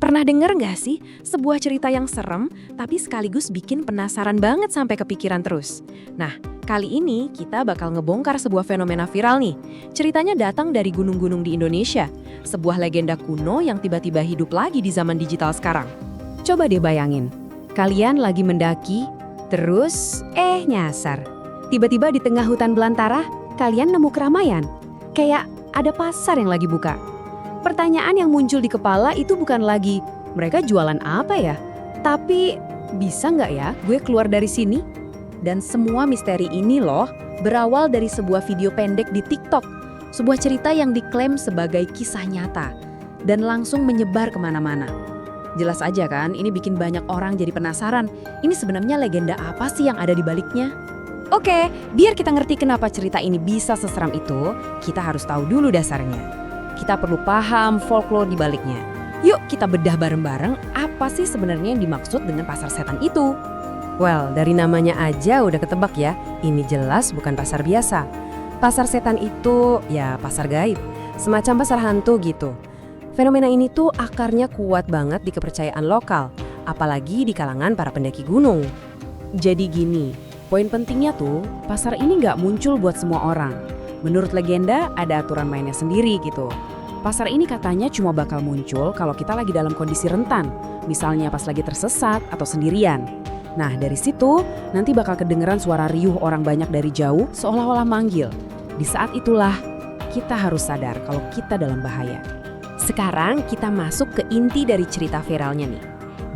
Pernah denger nggak sih sebuah cerita yang serem tapi sekaligus bikin penasaran banget sampai kepikiran terus? Nah, kali ini kita bakal ngebongkar sebuah fenomena viral nih. Ceritanya datang dari gunung-gunung di Indonesia. Sebuah legenda kuno yang tiba-tiba hidup lagi di zaman digital sekarang. Coba deh bayangin, kalian lagi mendaki, terus nyasar. Tiba-tiba di tengah hutan belantara, kalian nemu keramaian. Kayak ada pasar yang lagi buka. Pertanyaan yang muncul di kepala itu bukan lagi, mereka jualan apa ya? Tapi, bisa nggak ya gue keluar dari sini? Dan semua misteri ini loh, berawal dari sebuah video pendek di TikTok. Sebuah cerita yang diklaim sebagai kisah nyata, dan langsung menyebar kemana-mana. Jelas aja kan, ini bikin banyak orang jadi penasaran, ini sebenarnya legenda apa sih yang ada di baliknya? Oke, biar kita ngerti kenapa cerita ini bisa seseram itu, kita harus tahu dulu dasarnya. Kita perlu paham folklore di baliknya. Yuk kita bedah bareng-bareng apa sih sebenarnya yang dimaksud dengan pasar setan itu. Well, dari namanya aja udah ketebak ya, ini jelas bukan pasar biasa. Pasar setan itu ya pasar gaib, semacam pasar hantu gitu. Fenomena ini tuh akarnya kuat banget di kepercayaan lokal, apalagi di kalangan para pendaki gunung. Jadi gini, poin pentingnya tuh, pasar ini nggak muncul buat semua orang. Menurut legenda, ada aturan mainnya sendiri gitu. Pasar ini katanya cuma bakal muncul kalau kita lagi dalam kondisi rentan, misalnya pas lagi tersesat atau sendirian. Nah, dari situ nanti bakal kedengeran suara riuh orang banyak dari jauh seolah-olah manggil. Di saat itulah kita harus sadar kalau kita dalam bahaya. Sekarang kita masuk ke inti dari cerita viralnya nih.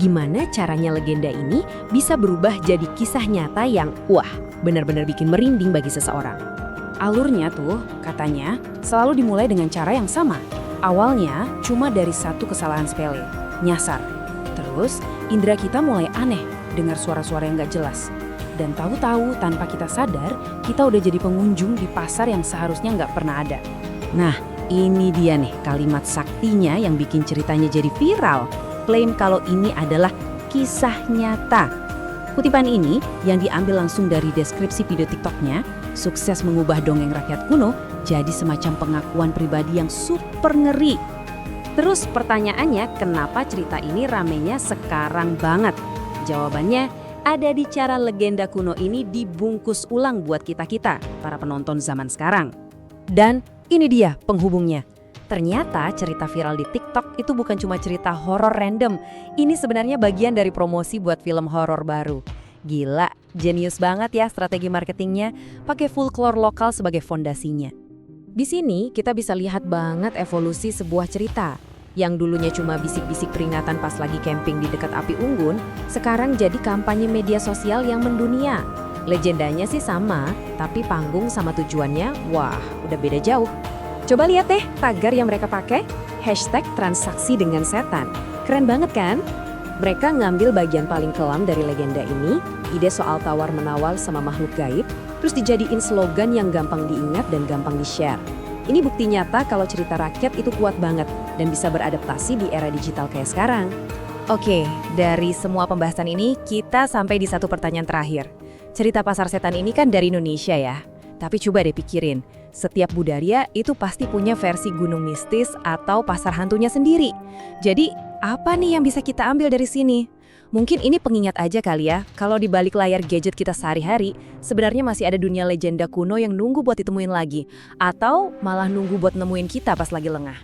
Gimana caranya legenda ini bisa berubah jadi kisah nyata yang benar-benar bikin merinding bagi seseorang. Alurnya tuh, katanya, selalu dimulai dengan cara yang sama. Awalnya cuma dari satu kesalahan sepele, nyasar. Terus, indera kita mulai aneh, dengar suara-suara yang gak jelas. Dan tahu-tahu tanpa kita sadar, kita udah jadi pengunjung di pasar yang seharusnya gak pernah ada. Nah, ini dia nih kalimat saktinya yang bikin ceritanya jadi viral. Klaim kalau ini adalah kisah nyata. Kutipan ini yang diambil langsung dari deskripsi video TikToknya, sukses mengubah dongeng rakyat kuno jadi semacam pengakuan pribadi yang super ngeri. Terus pertanyaannya, kenapa cerita ini ramenya sekarang banget? Jawabannya ada di cara legenda kuno ini dibungkus ulang buat kita-kita, para penonton zaman sekarang. Dan ini dia penghubungnya. Ternyata cerita viral di TikTok itu bukan cuma cerita horor random. Ini sebenarnya bagian dari promosi buat film horor baru. Gila, jenius banget ya strategi marketingnya, pakai folklore lokal sebagai fondasinya. Di sini kita bisa lihat banget evolusi sebuah cerita. Yang dulunya cuma bisik-bisik peringatan pas lagi camping di dekat api unggun, sekarang jadi kampanye media sosial yang mendunia. Legendanya sih sama, tapi panggung sama tujuannya, udah beda jauh. Coba lihat deh tagar yang mereka pakai, #transaksi dengan setan. Keren banget kan? Mereka ngambil bagian paling kelam dari legenda ini, ide soal tawar-menawar sama makhluk gaib, terus dijadiin slogan yang gampang diingat dan gampang di-share. Ini bukti nyata kalau cerita rakyat itu kuat banget dan bisa beradaptasi di era digital kayak sekarang. Oke, dari semua pembahasan ini kita sampai di satu pertanyaan terakhir. Cerita pasar setan ini kan dari Indonesia ya, tapi coba deh pikirin. Setiap budaya itu pasti punya versi gunung mistis atau pasar hantunya sendiri. Jadi, apa nih yang bisa kita ambil dari sini? Mungkin ini pengingat aja kali ya, kalau di balik layar gadget kita sehari-hari, sebenarnya masih ada dunia legenda kuno yang nunggu buat ditemuin lagi. Atau malah nunggu buat nemuin kita pas lagi lengah.